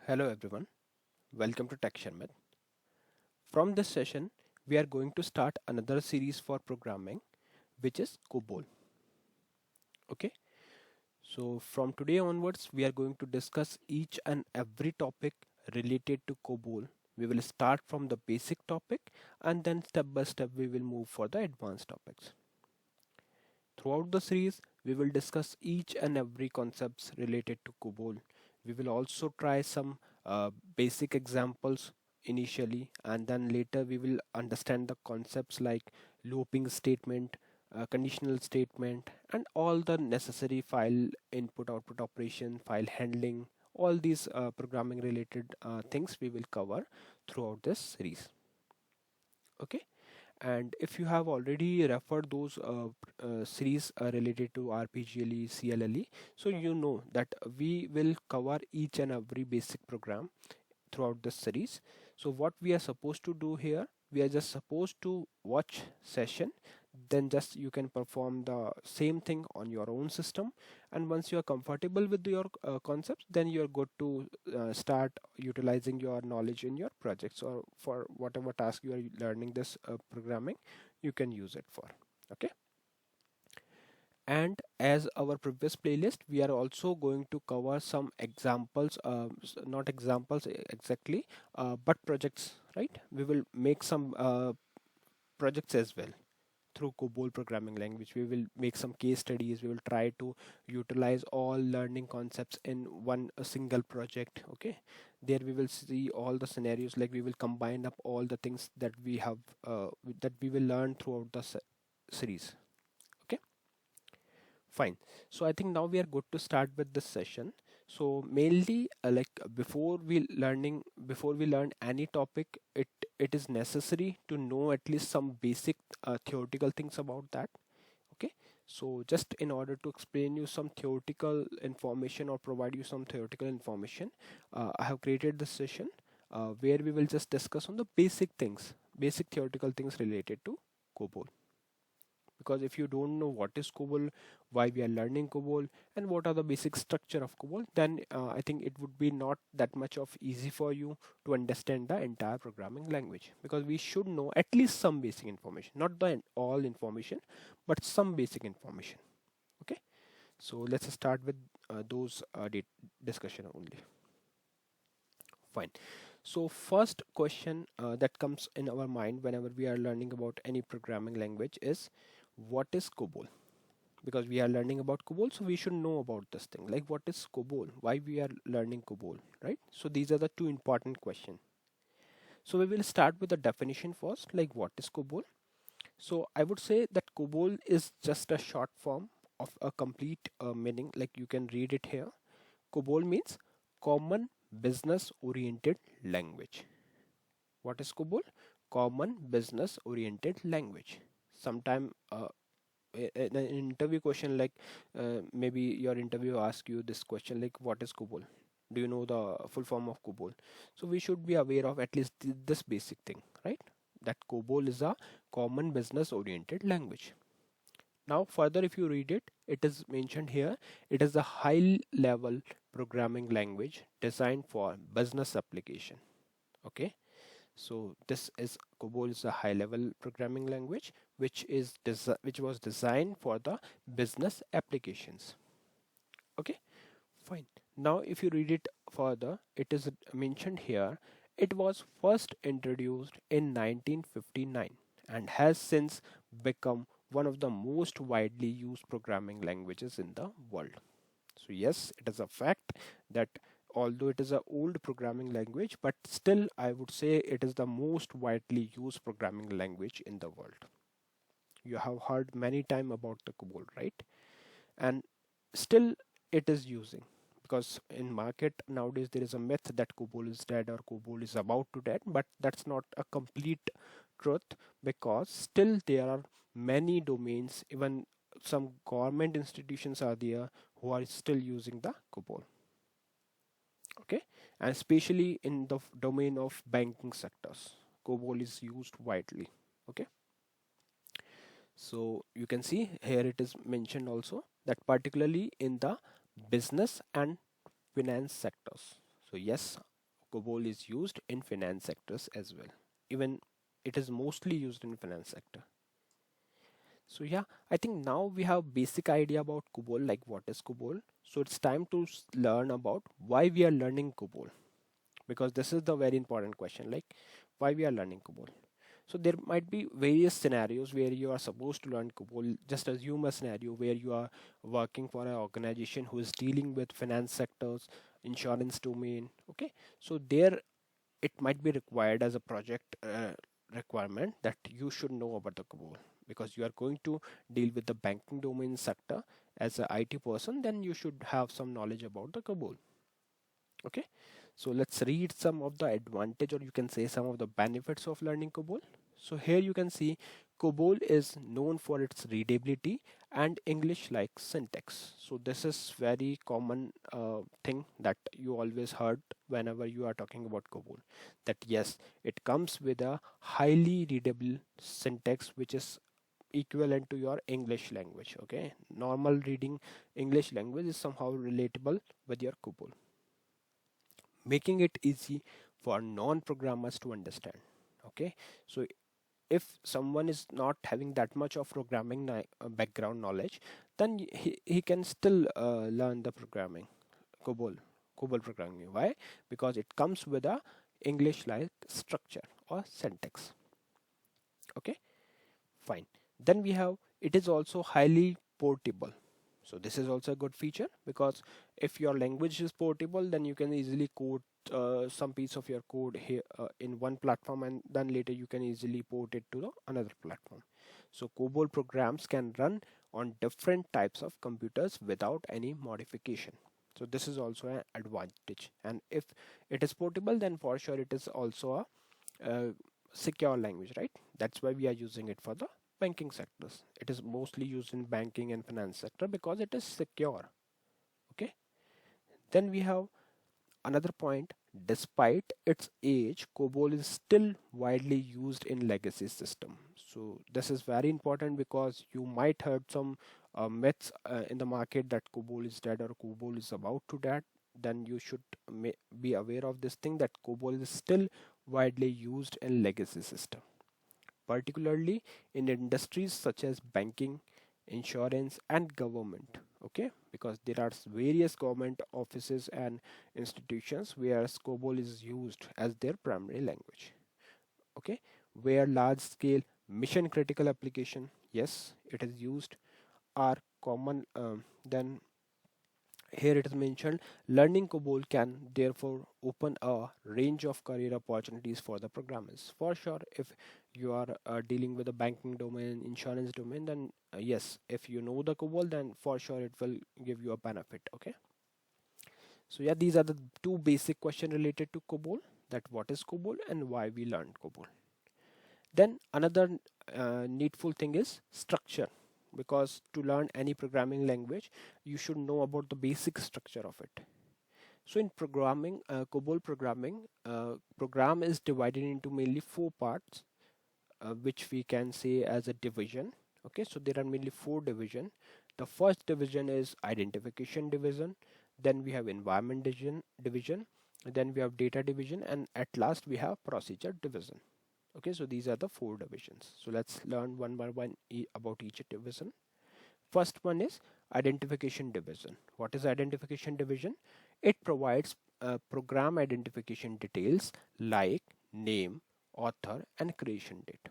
Hello everyone, welcome to Tech Sharmit. From this session, we are going to start another series for programming, which is Cobol. Okay, so from today onwards, we are going to discuss each and every topic related to Cobol. We will start from the basic topic and then step by step we will move for the advanced topics. Throughout the series, we will discuss each and every concepts related to Cobol. We will also try some basic examples initially, and then later we will understand the concepts like looping statement, conditional statement, and all the necessary file input output operation, file handling, all these programming related things we will cover throughout this series. Okay, and if you have already referred those series related to RPGLE, CLLE, so you know that we will cover each and every basic program throughout this series. So what we are supposed to do here, we are just supposed to watch session, then just you can perform the same thing on your own system, and once you are comfortable with your concepts, then you're good to start utilizing your knowledge in your projects or for whatever task you are learning this programming, you can use it for. Okay, and as our previous playlist, we are also going to cover some examples, not examples exactly, but projects, right? We will make some projects as well through Cobol programming language. We will make some case studies. We will try to utilize all learning concepts in one a single project. Okay, there we will see all the scenarios, like we will combine up all the things that we have that we will learn throughout the series. Okay, fine. So I think now we are good to start with this session. So mainly, before we learn any topic, it is necessary to know at least some basic theoretical things about that. Okay, so just in order to explain you some theoretical information or provide you some theoretical information, I have created this session where we will just discuss on the basic things, basic theoretical things related to Cobol. Because if you don't know what is COBOL, why we are learning COBOL, and what are the basic structure of COBOL, then I think it would be not that much of easy for you to understand the entire programming language. Because we should know at least some basic information, not the all information, but some basic information. Okay, so let's start with those discussion only. Fine. So first question that comes in our mind whenever we are learning about any programming language is, what is COBOL? Because we are learning about COBOL, so we should know about this thing. Like, what is COBOL? Why we are learning COBOL, right? So these are the two important questions. So we will start with the definition first, like what is COBOL? So I would say that COBOL is just a short form of a complete meaning. Like you can read it here. COBOL means Common Business Oriented Language. What is COBOL? Common Business Oriented Language. Sometime in an interview question, like maybe your interview ask you this question, like what is COBOL? Do you know the full form of COBOL? So we should be aware of at least this basic thing, right? That COBOL is a common business oriented language. Now further, if you read it, it is mentioned here, it is a high level programming language designed for business application. Okay, so this is COBOL is a high level programming language which was designed for the business applications. Okay, fine. Now if you read it further, it is mentioned here, it was first introduced in 1959 and has since become one of the most widely used programming languages in the world. So yes, it is a fact that although it is an old programming language, but still I would say it is the most widely used programming language in the world. You have heard many time about the COBOL, right? And still it is using, because in market nowadays there is a myth that COBOL is dead or COBOL is about to dead, but that's not a complete truth, because still there are many domains, even some government institutions are there who are still using the COBOL. Okay, and especially in the domain of banking sectors, COBOL is used widely. Okay, so you can see here it is mentioned also that particularly in the business and finance sectors. So yes, COBOL is used in finance sectors as well. Even it is mostly used in finance sector. So yeah, I think now we have basic idea about COBOL, like what is COBOL. So it's time to learn about why we are learning COBOL, because this is the very important question, like why we are learning COBOL. So there might be various scenarios where you are supposed to learn COBOL. Just assume a scenario where you are working for an organization who is dealing with finance sectors, insurance domain. Okay, so there it might be required as a project requirement that you should know about the COBOL, because you are going to deal with the banking domain sector as a IT person. Then you should have some knowledge about the COBOL. Okay, so let's read some of the advantage, or you can say some of the benefits of learning COBOL. So here you can see COBOL is known for its readability and English like syntax. So this is very common thing that you always heard whenever you are talking about COBOL, that yes, it comes with a highly readable syntax which is equivalent to your English language. Okay, normal reading English language is somehow relatable with your COBOL, making it easy for non-programmers to understand. Okay, so if someone is not having that much of programming background knowledge, then he can still learn the programming, COBOL, COBOL programming. Why? Because it comes with a English like structure or syntax. Okay, fine. Then we have, it is also highly portable. So this is also a good feature, because if your language is portable, then you can easily code some piece of your code here in one platform, and then later you can easily port it to another platform. So COBOL programs can run on different types of computers without any modification. So this is also an advantage. And if it is portable, then for sure it is also a secure language, right? That's why we are using it for the banking sectors. It is mostly used in banking and finance sector because it is secure. Okay, then we have another point. Despite its age, COBOL is still widely used in legacy system. So this is very important, because you might heard some myths in the market that COBOL is dead or COBOL is about to dead. Then you should be aware of this thing, that COBOL is still widely used in legacy system, particularly in industries such as banking, insurance, and government. Okay, because there are various government offices and institutions where COBOL is used as their primary language. Okay, where large scale mission critical application, yes, it is used, are common. Then here it is mentioned, learning COBOL can therefore open a range of career opportunities for the programmers. For sure, if you are dealing with the banking domain, insurance domain, then yes, if you know the COBOL, then for sure it will give you a benefit. Okay. So yeah, these are the two basic questions related to COBOL, that what is COBOL and why we learned COBOL. Then another needful thing is structure, because to learn any programming language, you should know about the basic structure of it. So in programming, COBOL programming, program is divided into mainly four parts, which we can say as a division. Okay, so there are mainly four division. The first division is identification division, then we have environment division, then we have data division, and at last we have procedure division. Okay, so these are the four divisions. So let's learn one by one about each division. First one is identification division. What is identification division? It provides program identification details like name, author, and creation date.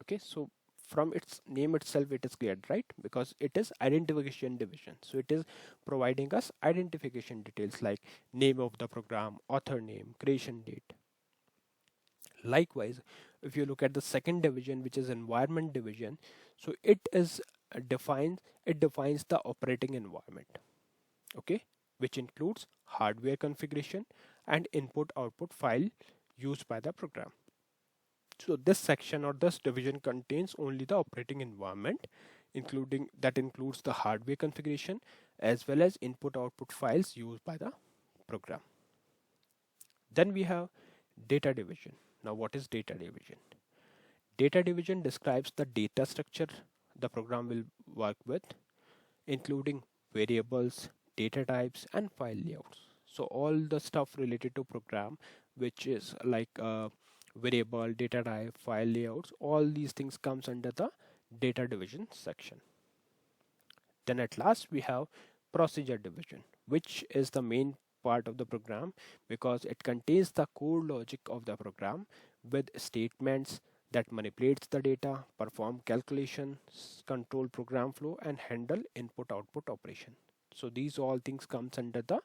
Okay, so from its name itself it is clear, right? Because it is identification division, so it is providing us identification details like name of the program, author name, creation date. Likewise, if you look at the second division, which is environment division, so it is defines the operating environment. Okay, which includes hardware configuration and input output file used by the program. So this section or this division contains only the operating environment, including that includes the hardware configuration as well as input output files used by the program. Then we have data division. Now what is data division? Data division describes the data structure the program will work with, including variables, data types, and file layouts. So all the stuff related to program, which is like variable, data type, file layouts, all these things comes under the data division section. Then at last we have procedure division, which is the main part of the program because it contains the core logic of the program with statements that manipulates the data, perform calculations, control program flow, and handle input output operation. So these all things comes under the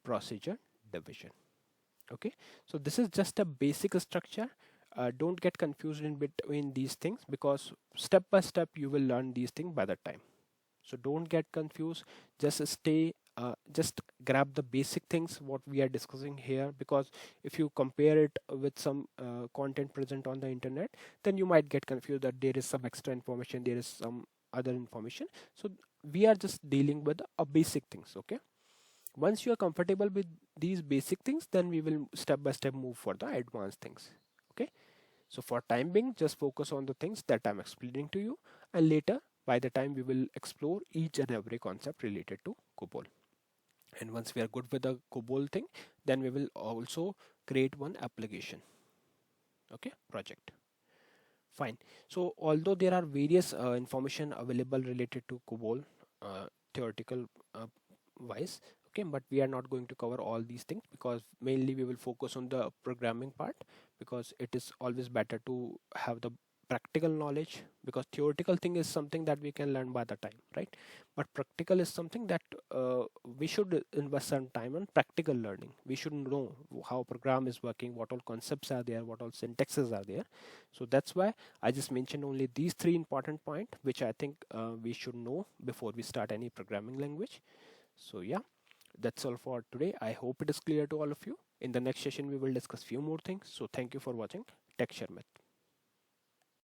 procedure division. Okay, so this is just a basic structure. Don't get confused in between these things because step by step you will learn these things by the time. So don't get confused, just stay just grab the basic things what we are discussing here, because if you compare it with some content present on the internet, then you might get confused that there is some extra information, there is some other information. So we are just dealing with a basic things. Okay, once you are comfortable with these basic things, then we will step by step move for the advanced things. Okay, so for time being, just focus on the things that I'm explaining to you, and later by the time we will explore each and every concept related to Cobol. And once we are good with the Cobol thing, then we will also create one application. Okay, project. Fine. So although there are various information available related to Cobol, theoretical wise, okay, but we are not going to cover all these things because mainly we will focus on the programming part, because it is always better to have the practical knowledge, because theoretical thing is something that we can learn by the time, right? But practical is something that we should invest some time on practical learning. We should know how program is working, what all concepts are there, what all syntaxes are there. So that's why I just mentioned only these three important points which I think we should know before we start any programming language. So yeah, that's all for today. I hope it is clear to all of you. In the next session, we will discuss few more things. So thank you for watching Tech Sharmit.